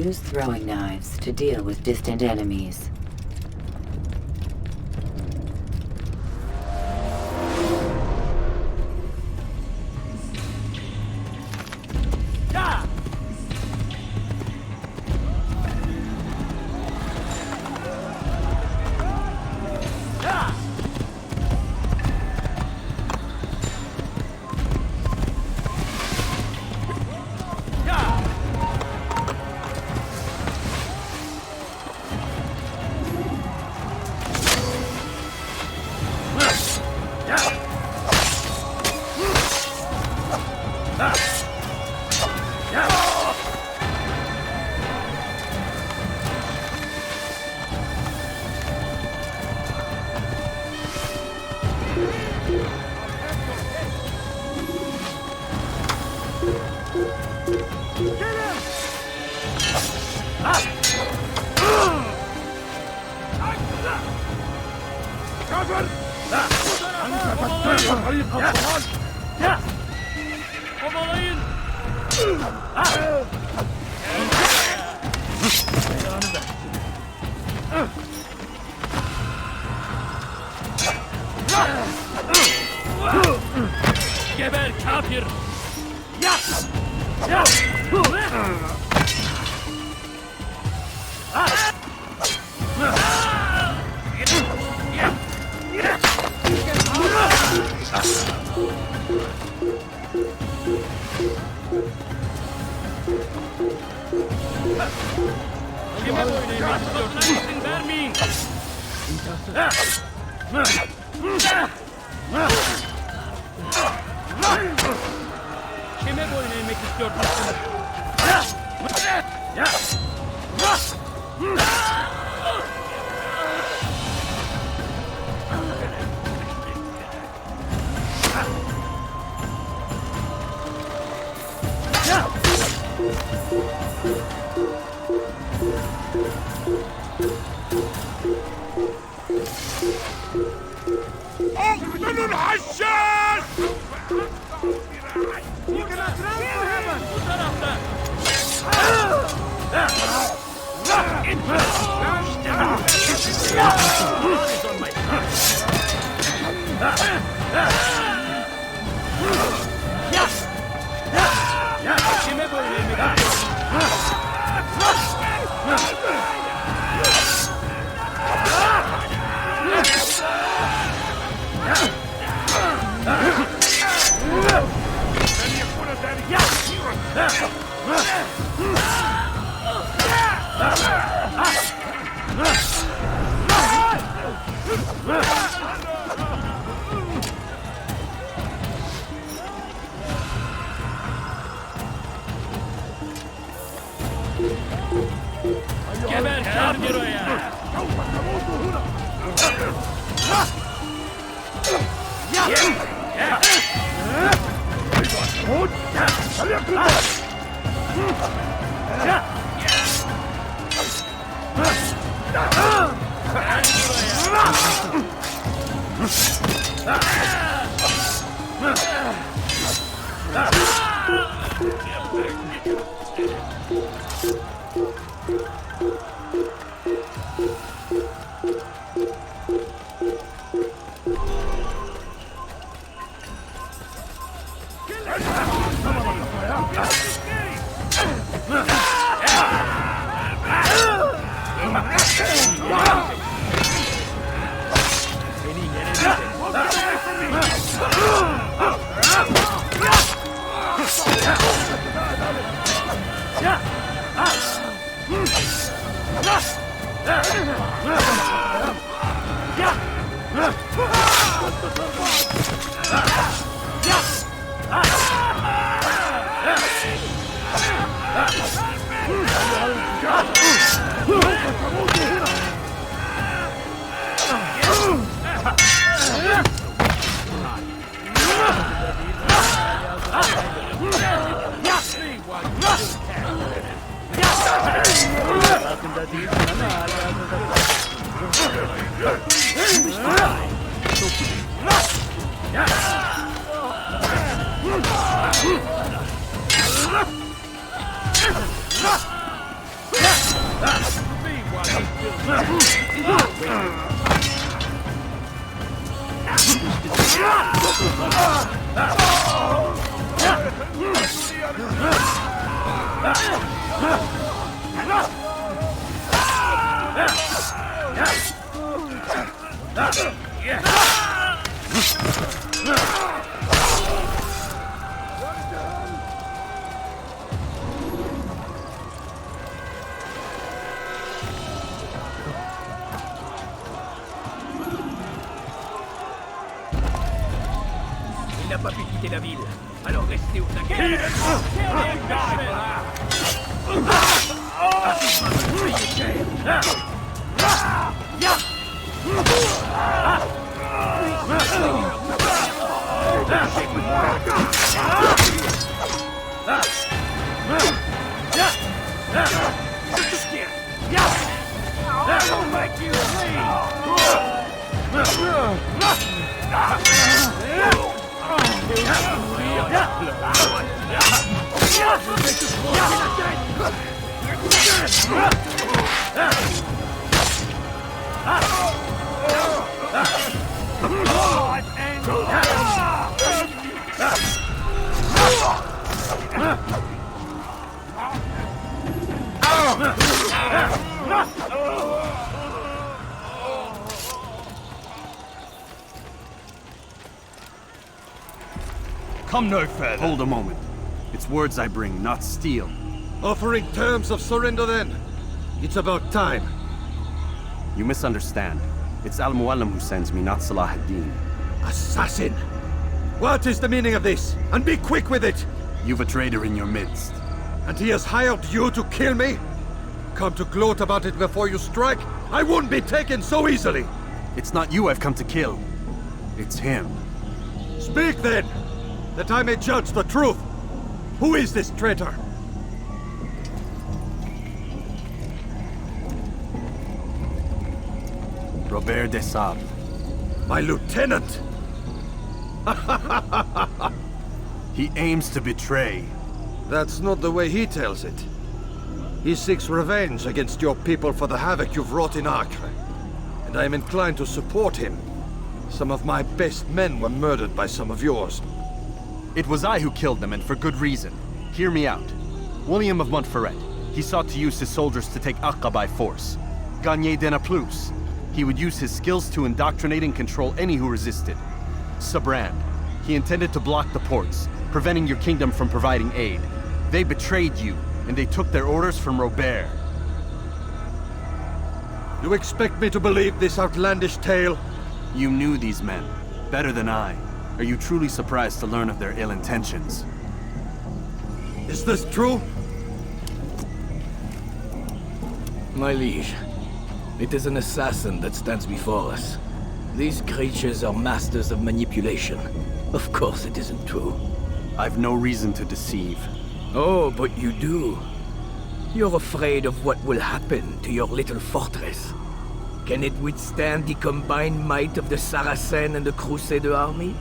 Use throwing knives to deal with distant enemies. Geber kafir! Kime oynayayım istiyorsan izin vermeyin! Kime boyun eğmek istiyorsunuz? اقتلوا الحشاش! Bu tarafta! Kime boyun eğmek istiyorsunuz? Geber kafir o ya! Il n'a pas pu quitter la ville, alors restez au taquet. I'll make you Come no further. Hold a moment. It's words I bring, not steel. Offering terms of surrender then. It's about time. You misunderstand. It's Al-Mualim who sends me, not Salah ad-Din. Assassin! What is the meaning of this? And be quick with it! You've a traitor in your midst. And he has hired you to kill me? Come to gloat about it before you strike? I won't be taken so easily! It's not you I've come to kill. It's him. Speak then! That I may judge the truth! Who is this traitor? Robert DeSables. My lieutenant! He aims to betray. That's not the way he tells it. He seeks revenge against your people for the havoc you've wrought in Acre. And I am inclined to support him. Some of my best men were murdered by some of yours. It was I who killed them, and for good reason. Hear me out. William of Montferrat. He sought to use his soldiers to take Acre by force. Gagné de Naplouse. He would use his skills to indoctrinate and control any who resisted. Sabran. He intended to block the ports, preventing your kingdom from providing aid. They betrayed you, and they took their orders from Robert. You expect me to believe this outlandish tale? You knew these men, better than I. Are you truly surprised to learn of their ill intentions? Is this true? My liege, it is an assassin that stands before us. These creatures are masters of manipulation. Of course it isn't true. I've no reason to deceive. Oh, but you do. You're afraid of what will happen to your little fortress. Can it withstand the combined might of the Saracen and the Crusader armies?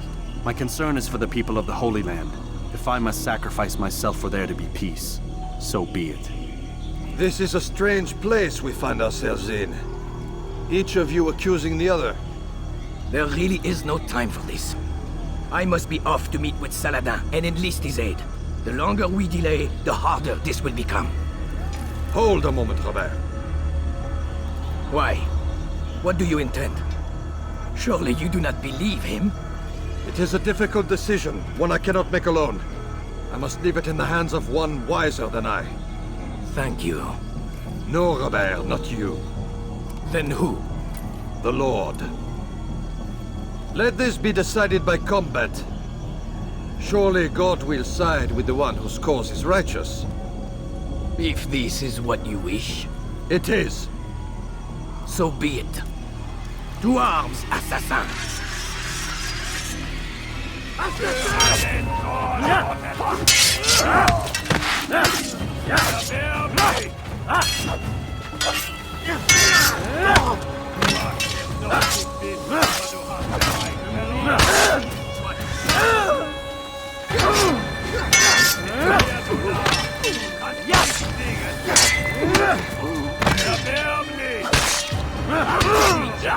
My concern is for the people of the Holy Land. If I must sacrifice myself for there to be peace, so be it. This is a strange place we find ourselves in. Each of you accusing the other. There really is no time for this. I must be off to meet with Saladin and enlist his aid. The longer we delay, the harder this will become. Hold a moment, Robert. Why? What do you intend? Surely you do not believe him? It is a difficult decision, one I cannot make alone. I must leave it in the hands of one wiser than I. Thank you. No, Robert, not you. Then who? The Lord. Let this be decided by combat. Surely God will side with the one whose cause is righteous. If this is what you wish, It is. so be it. To arms, assassins! Wat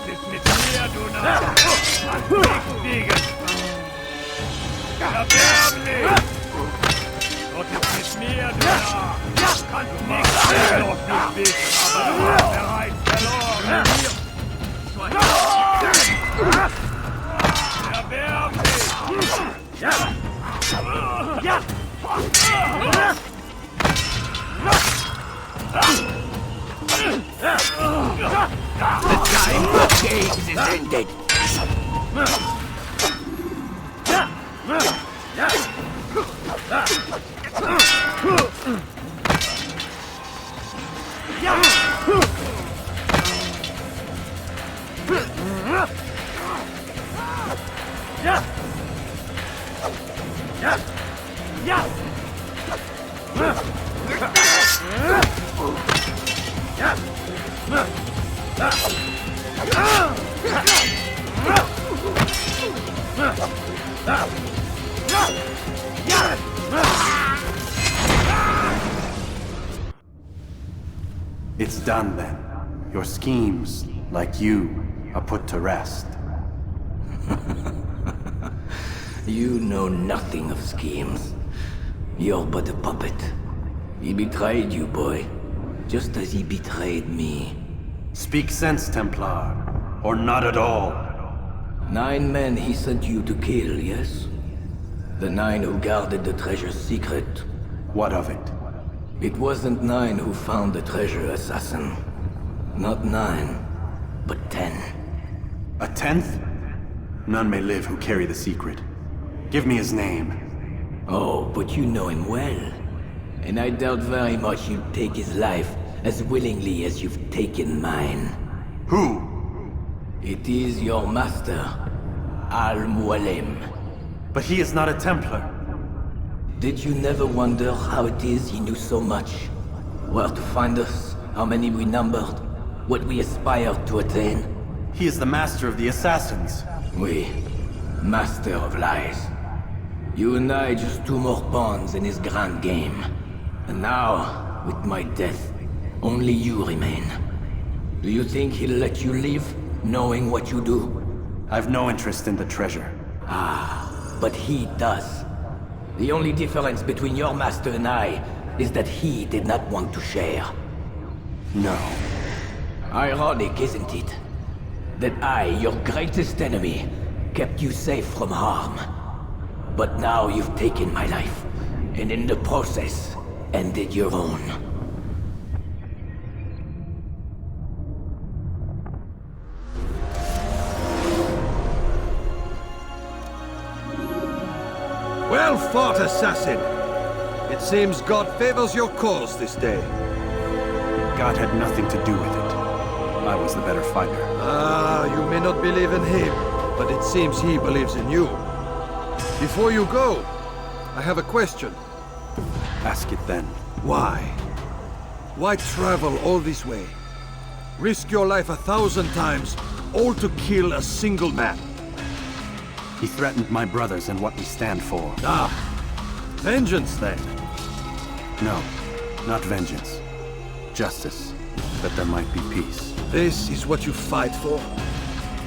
is met meer doen nou? Aan niks Erbärmlich! Wat is met meer doen nou? Kan niks nog niet wissen, aber du hast bereits verloren. Erbärmlich! Ja! Ja! The time for games is ended. It's done then. Your schemes, like you, are put to rest. You know nothing of schemes. You're but a puppet. He betrayed you, boy. Just as he betrayed me. Speak sense, Templar. Or not at all. 9 men he sent you to kill, yes? The 9 who guarded the treasure's secret. What of it? It wasn't 9 who found the treasure, assassin. Not 9, but 10. A 10th? None may live who carry the secret. Give me his name. Oh, but you know him well. And I doubt very much you'd take his life as willingly as you've taken mine. Who? It is your master, Al-Mualim. But he is not a Templar. Did you never wonder how it is he knew so much? Where to find us, how many we numbered, what we aspired to attain? He is the master of the assassins. We, master of lies. You and I just 2 more pawns in his grand game. And now, with my death, only you remain. Do you think he'll let you live, knowing what you do? I've no interest in the treasure. Ah, but he does. The only difference between your master and I is that he did not want to share. No. Ironic, isn't it? That I, your greatest enemy, kept you safe from harm. But now you've taken my life, and in the process, ended your own. Well fought, assassin! It seems God favors your cause this day. God had nothing to do with it. I was the better fighter. Ah, you may not believe in him, but it seems he believes in you. Before you go, I have a question. Ask it then. Why? Why travel all this way? Risk your life 1,000 times, all to kill a single man. He threatened my brothers and what we stand for. Ah, vengeance then. No, not vengeance. Justice, that there might be peace. This is what you fight for?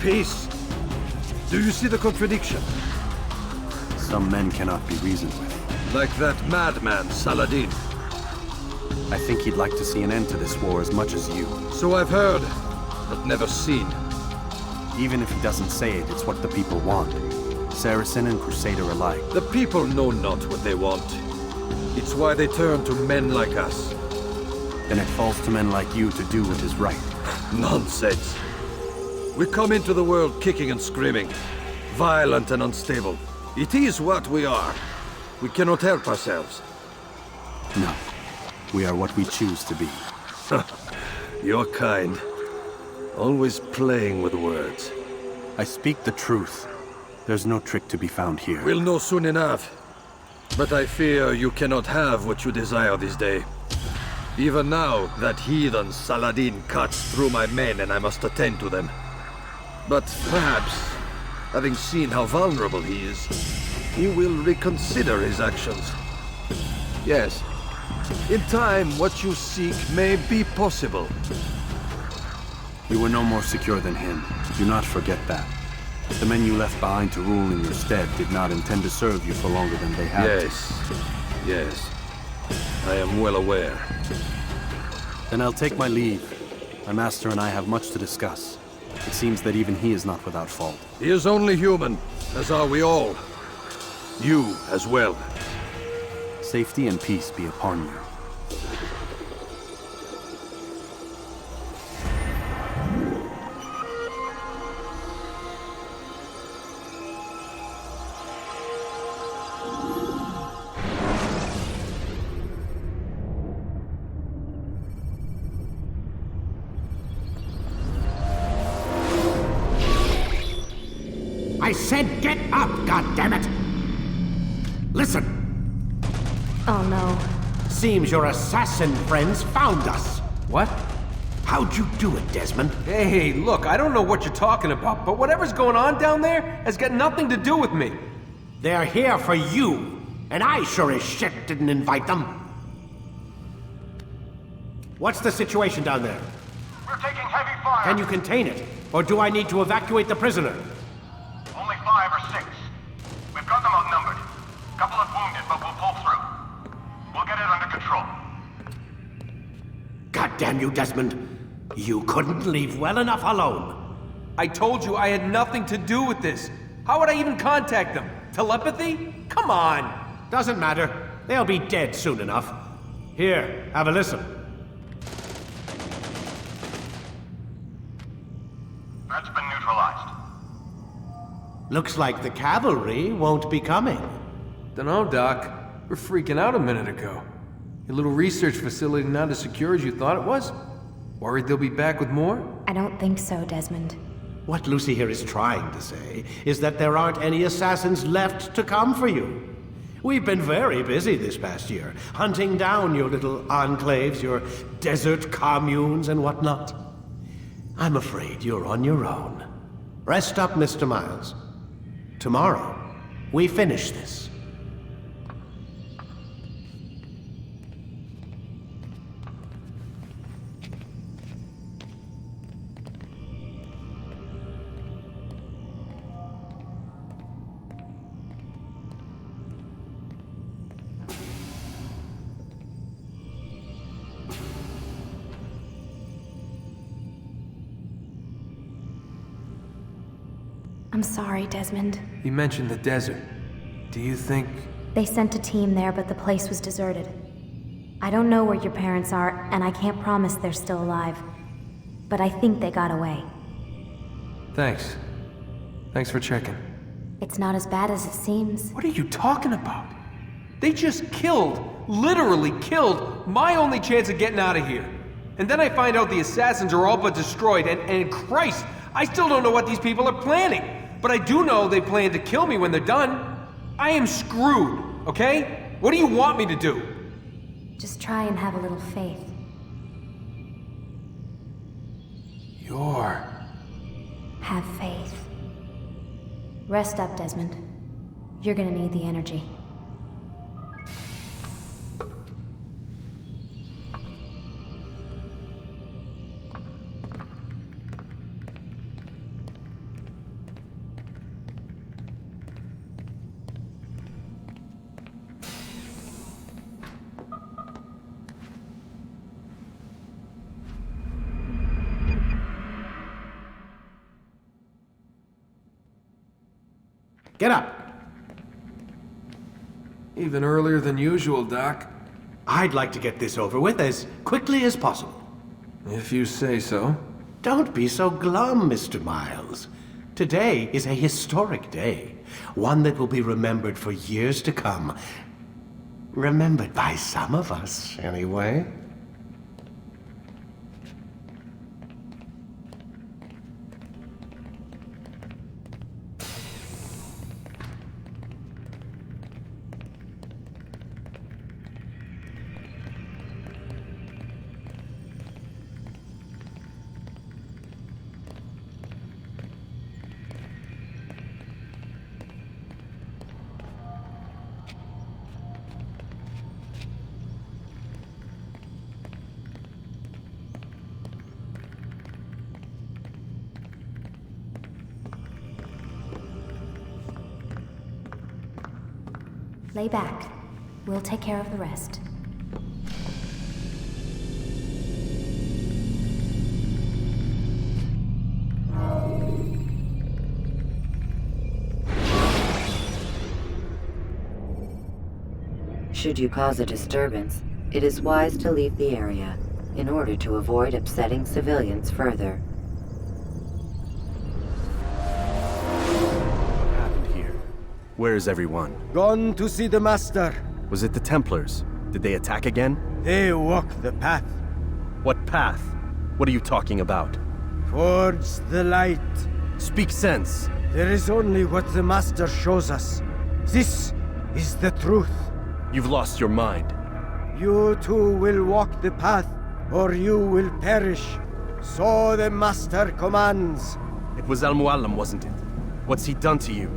Peace? Do you see the contradiction? Some men cannot be reasoned with. Like that madman, Saladin. I think he'd like to see an end to this war as much as you. So I've heard, but never seen. Even if he doesn't say it, it's what the people want. Saracen and Crusader alike. The people know not what they want. It's why they turn to men like us. Then it falls to men like you to do what is right. Nonsense. We come into the world kicking and screaming, violent and unstable. It is what we are. We cannot help ourselves. No. We are what we choose to be. You're kind. Always playing with words. I speak the truth. There's no trick to be found here. We'll know soon enough. But I fear you cannot have what you desire this day. Even now, that heathen Saladin cuts through my men and I must attend to them. But perhaps, having seen how vulnerable he is, he will reconsider his actions. Yes, in time what you seek may be possible. You were no more secure than him. Do not forget that. The men you left behind to rule in your stead did not intend to serve you for longer than they had. Yes. I am well aware. Then I'll take my leave. My master and I have much to discuss. It seems that even he is not without fault. He is only human, as are we all. You as well. Safety and peace be upon you. I said get up, goddammit! Listen! Oh no. Seems your assassin friends found us. What? How'd you do it, Desmond? Hey, look, I don't know what you're talking about, but whatever's going on down there has got nothing to do with me. They're here for you, and I sure as shit didn't invite them. What's the situation down there? We're taking heavy fire. Can you contain it? Or do I need to evacuate the prisoner? Only 5 or 6. We've got them outnumbered. Couple of wounded, but we'll pull through. We'll get it under control. God damn you, Desmond. You couldn't leave well enough alone. I told you I had nothing to do with this. How would I even contact them? Telepathy? Come on! Doesn't matter. They'll be dead soon enough. Here, have a listen. That's been neutralized. Looks like the cavalry won't be coming. Dunno, Doc. We're freaking out a minute ago. Your little research facility not as secure as you thought it was? Worried they'll be back with more? I don't think so, Desmond. What Lucy here is trying to say is that there aren't any assassins left to come for you. We've been very busy this past year, hunting down your little enclaves, your desert communes and whatnot. I'm afraid you're on your own. Rest up, Mr. Miles. Tomorrow, we finish this. I'm sorry, Desmond. You mentioned the desert. Do you think... They sent a team there, but the place was deserted. I don't know where your parents are, and I can't promise they're still alive. But I think they got away. Thanks. Thanks for checking. It's not as bad as it seems. What are you talking about? They just killed, literally killed, my only chance of getting out of here. And then I find out the assassins are all but destroyed, and Christ, I still don't know what these people are planning. But I do know they plan to kill me when they're done. I am screwed, okay? What do you want me to do? Just try and have a little faith. Have faith. Rest up, Desmond. You're gonna need the energy. Get up! Even earlier than usual, Doc. I'd like to get this over with as quickly as possible. If you say so. Don't be so glum, Mr. Miles. Today is a historic day. One that will be remembered for years to come. Remembered by some of us, anyway. Lay back. We'll take care of the rest. Should you cause a disturbance, it is wise to leave the area in order to avoid upsetting civilians further. What happened here? Where is everyone? Gone to see the Master. Was it the Templars? Did they attack again? They walk the path What path? What are you talking about? towards the light. Speak sense. There is only what the Master shows us. This is the truth. You've lost your mind. You too will walk the path, or you will perish. So the Master commands. It was Al-Mualim, wasn't it? What's he done to you?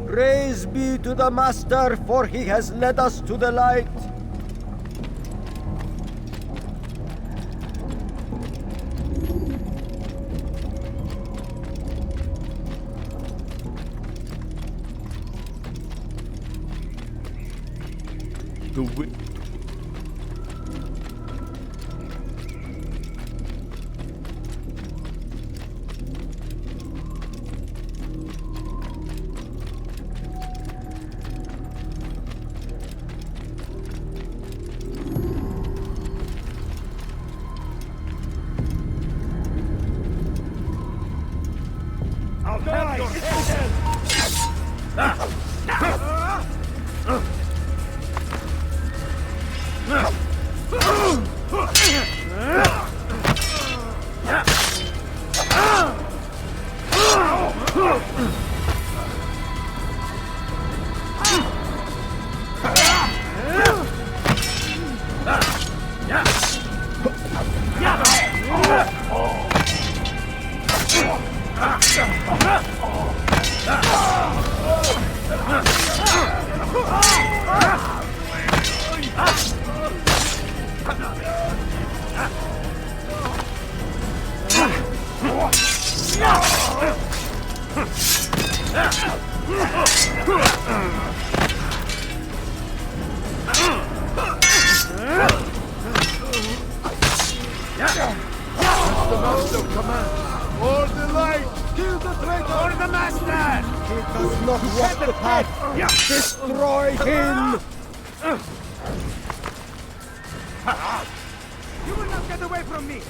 Praise be to the Master, for he has led us to the light. Destroy him! You will not get away from me!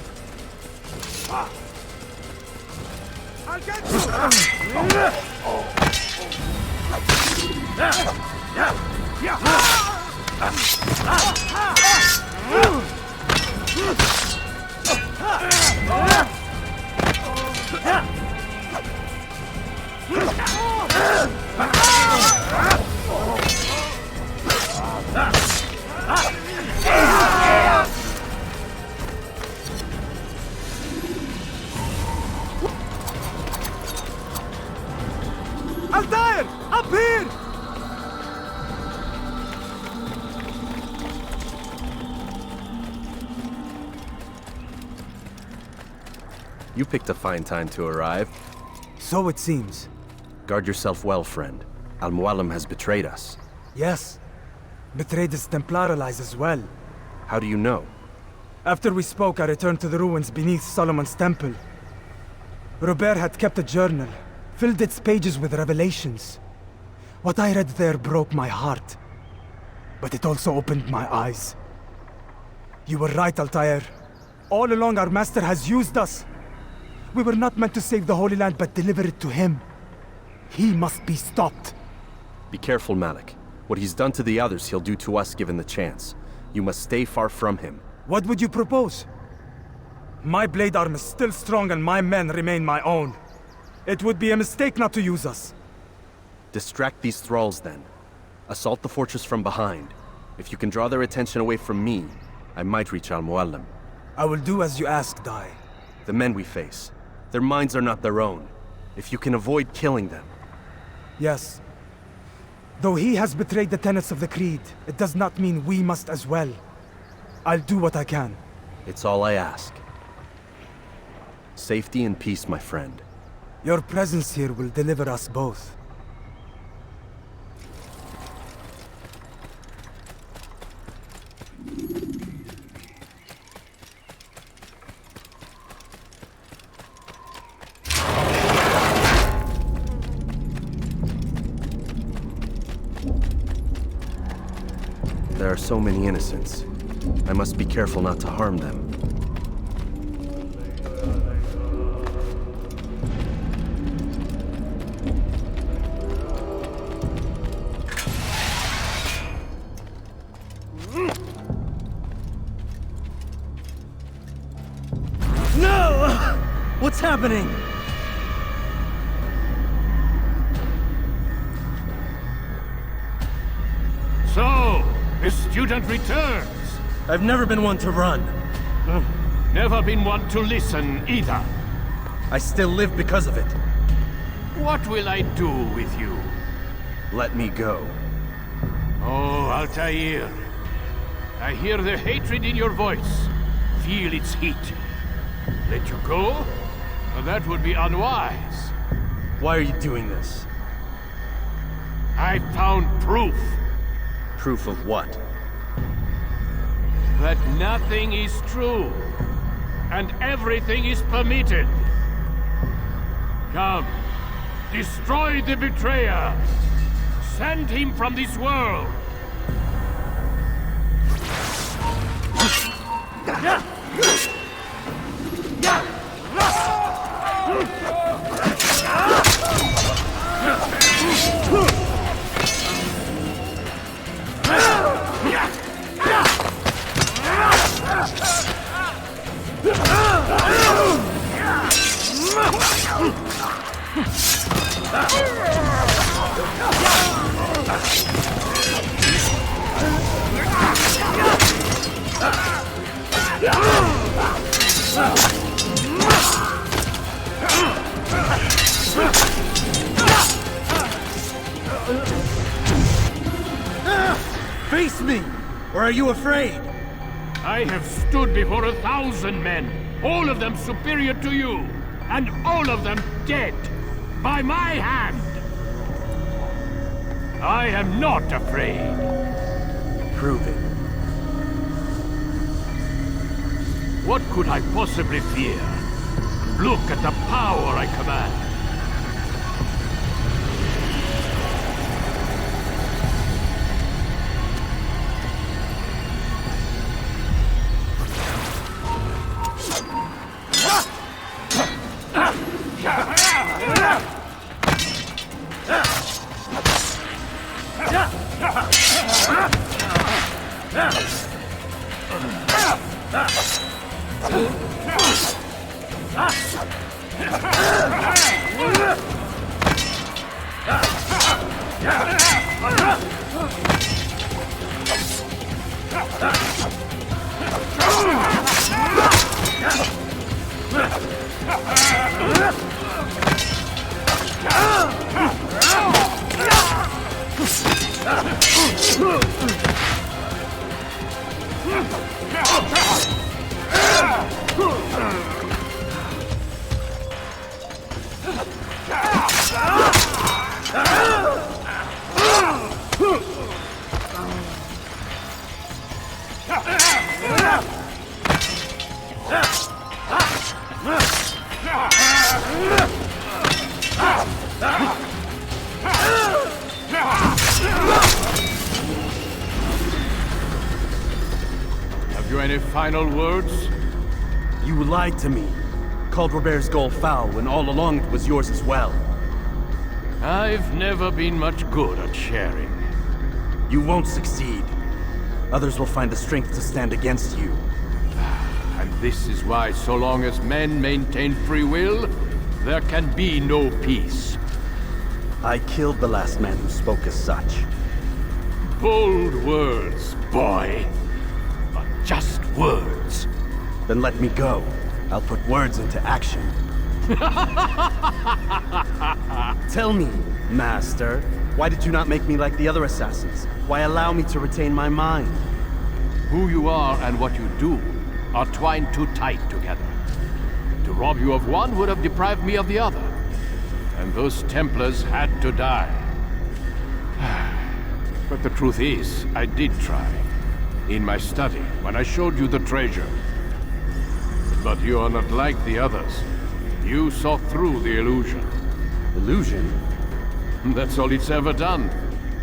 I'll get Altair! Up here! You picked a fine time to arrive. So it seems. Guard yourself well, friend. Al-Mualim has betrayed us. Yes. Betrayed his Templar allies as well. How do you know? After we spoke, I returned to the ruins beneath Solomon's temple. Robert had kept a journal, filled its pages with revelations. What I read there broke my heart. But it also opened my eyes. You were right, Altair. All along our master has used us. We were not meant to save the Holy Land, but deliver it to him. He must be stopped. Be careful, Malik. What he's done to the others, he'll do to us given the chance. You must stay far from him. What would you propose? My blade arm is still strong and my men remain my own. It would be a mistake not to use us. Distract these thralls, then. Assault the fortress from behind. If you can draw their attention away from me, I might reach Al-Mualim. I will do as you ask, Dai. The men we face, their minds are not their own. If you can avoid killing them. Yes. Though he has betrayed the tenets of the Creed, it does not mean we must as well. I'll do what I can. It's all I ask. Safety and peace, my friend. Your presence here will deliver us both. There are so many innocents. I must be careful not to harm them. No! What's happening? So, the student returns. I've never been one to run. Never been one to listen either. I still live because of it. What will I do with you? Let me go. Oh, Altair. I hear the hatred in your voice. Feel its heat. Let you go? Well, that would be unwise. Why are you doing this? I found proof. Proof of what? That nothing is true. And everything is permitted. Come. Destroy the betrayer. Send him from this world. Face me! Or are you afraid? I have stood before 1,000 men, all of them superior to you, and all of them dead, by my hand. I am not afraid. Prove it. What could I possibly fear? Look at the power I command. Have you any final words? You lied to me. Called Robert's goal foul when all along it was yours as well. I've never been much good at sharing. You won't succeed. Others will find the strength to stand against you. And this is why, so long as men maintain free will, there can be no peace. I killed the last man who spoke as such. Bold words, boy. But just words. Then let me go. I'll put words into action. Tell me, Master, why did you not make me like the other assassins? Why allow me to retain my mind? Who you are and what you do are twined too tight together. To rob you of one would have deprived me of the other. And those Templars had to die. But the truth is, I did try. In my study, when I showed you the treasure. But you are not like the others. You saw through the illusion. Illusion? That's all it's ever done.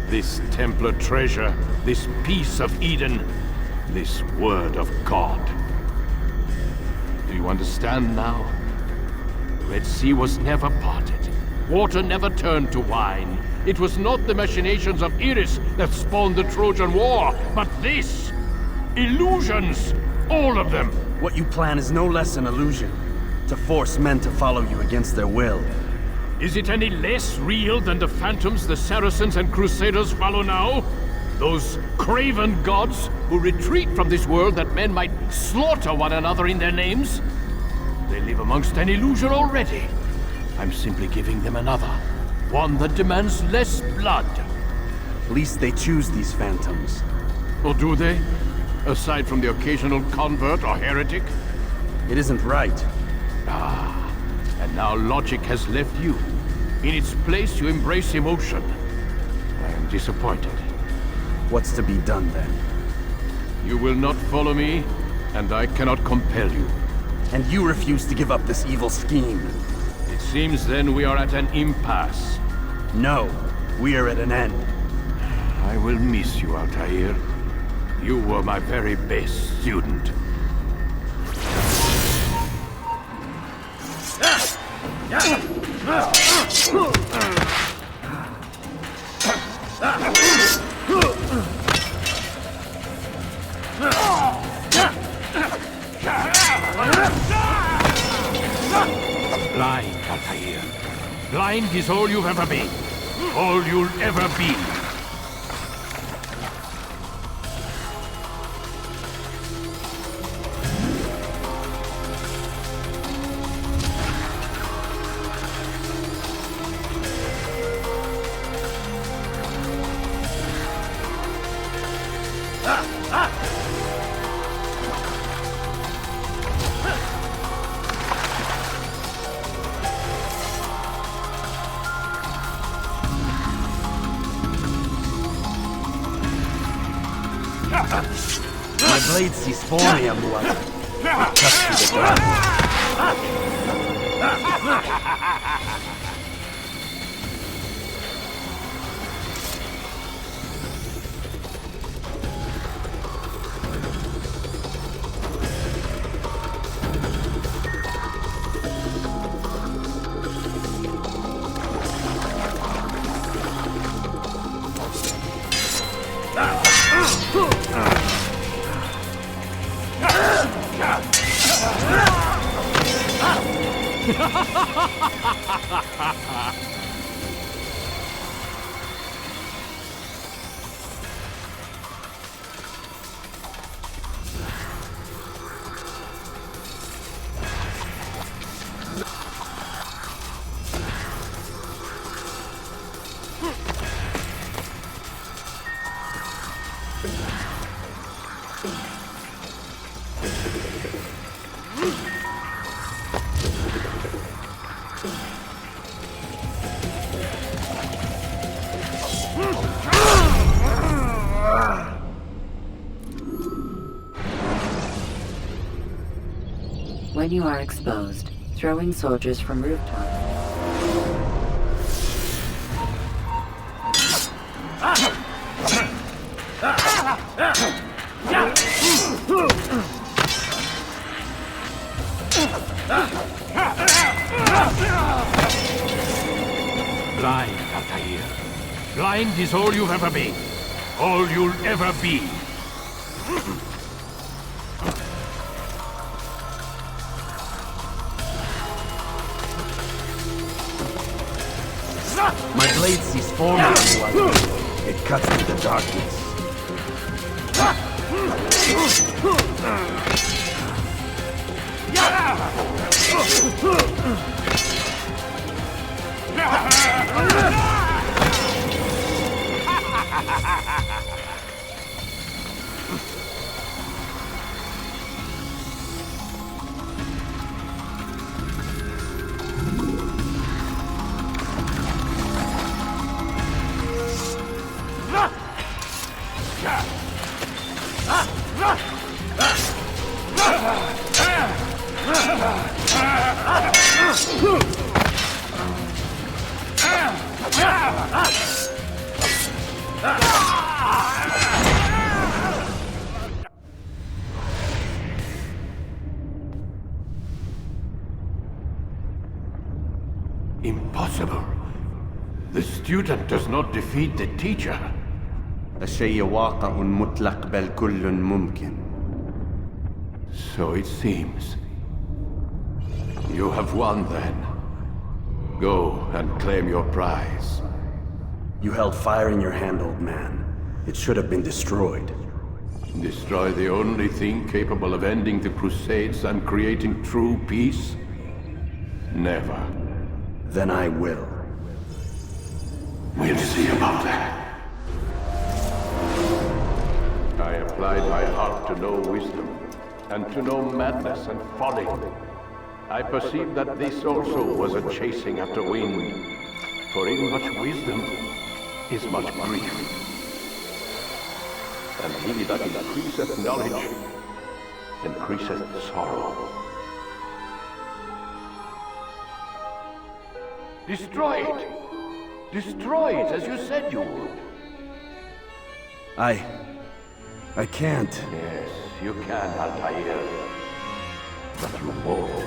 This Templar treasure, this piece of Eden, this word of God. Do you understand now? The Red Sea was never parted. Water never turned to wine. It was not the machinations of Iris that spawned the Trojan War, but this! Illusions! All of them! What you plan is no less an illusion. To force men to follow you against their will. Is it any less real than the phantoms the Saracens and Crusaders follow now? Those craven gods who retreat from this world that men might slaughter one another in their names? They live amongst an illusion already. I'm simply giving them another. One that demands less blood. At least they choose these phantoms. Or do they? Aside from the occasional convert or heretic? It isn't right. And now logic has left you. In its place, you embrace emotion. I am disappointed. What's to be done then? You will not follow me, and I cannot compel you. And you refuse to give up this evil scheme. It seems then we are at an impasse. No, we are at an end. I will miss you, Altair. You were my very best student. Blind, Altair. Blind is all you've ever been. All you'll ever be. My blade sees for me, Amuad. Cut through the dark. When you are exposed, throwing soldiers from rooftops. Blind, Altair. Blind is all you've ever been. All you'll ever be. My blade sees for me, Amuad. It cuts through the darkness. Impossible. The student does not defeat the teacher. الشيء واقع مطلق بل كل ممكن. So it seems. You have won then. Go and claim your prize. You held fire in your hand, old man. It should have been destroyed. Destroy the only thing capable of ending the Crusades and creating true peace? Never. Then I will. We'll see about that. I applied my heart to know wisdom, and to know madness and folly. I perceived that this also was a chasing after wind, for in much wisdom is much grief. And he that increaseth knowledge increaseth sorrow. Destroy it! Destroy it as you said you would. I can't. Yes, you can, Altair. But you won't.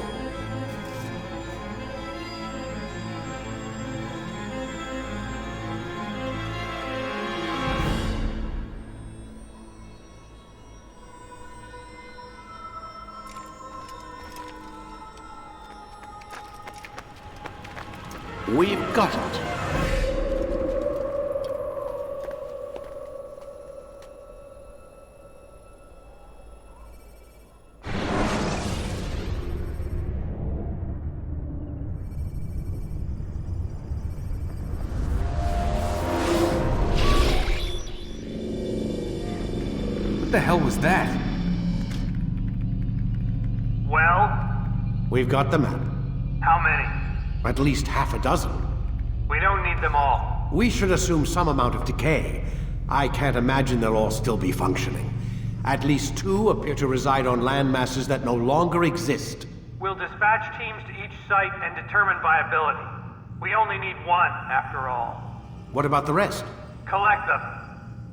We've got it. What the hell was that? Well? We've got the map. How many? At least half a dozen. We don't need them all. We should assume some amount of decay. I can't imagine they'll all still be functioning. At least 2 appear to reside on land masses that no longer exist. We'll dispatch teams to each site and determine viability. We only need 1, after all. What about the rest? Collect them.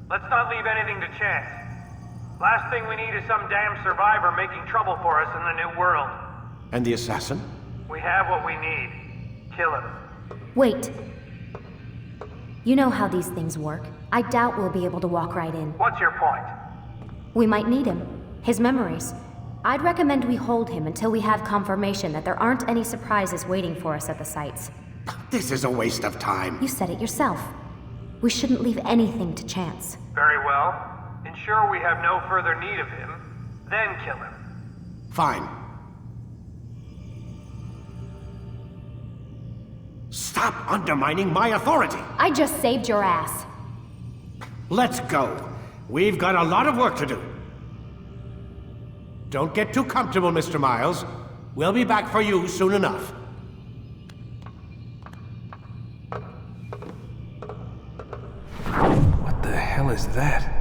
Let's not leave anything to chance. Last thing we need is some damn survivor making trouble for us in the new world. And the assassin? We have what we need. Kill him. Wait. You know how these things work. I doubt we'll be able to walk right in. What's your point? We might need him. His memories. I'd recommend we hold him until we have confirmation that there aren't any surprises waiting for us at the sites. This is a waste of time. You said it yourself. We shouldn't leave anything to chance. Very well. Ensure we have no further need of him, then kill him. Fine. Stop undermining my authority! I just saved your ass. Let's go. We've got a lot of work to do. Don't get too comfortable, Mr. Miles. We'll be back for you soon enough. What the hell is that?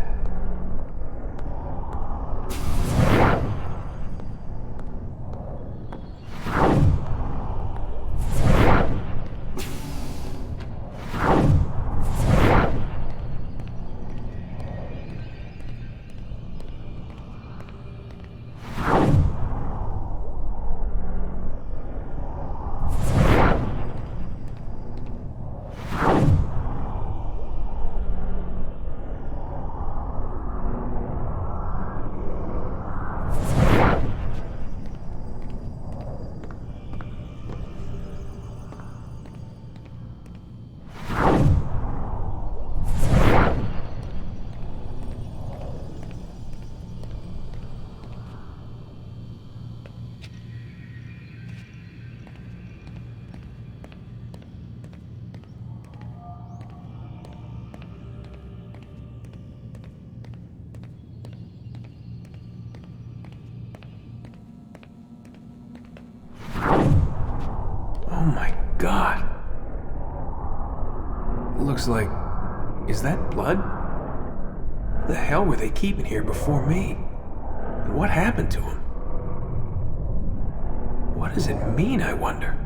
Oh my God. Looks like... is that blood? What the hell were they keeping here before me? And what happened to him? What does it mean, I wonder?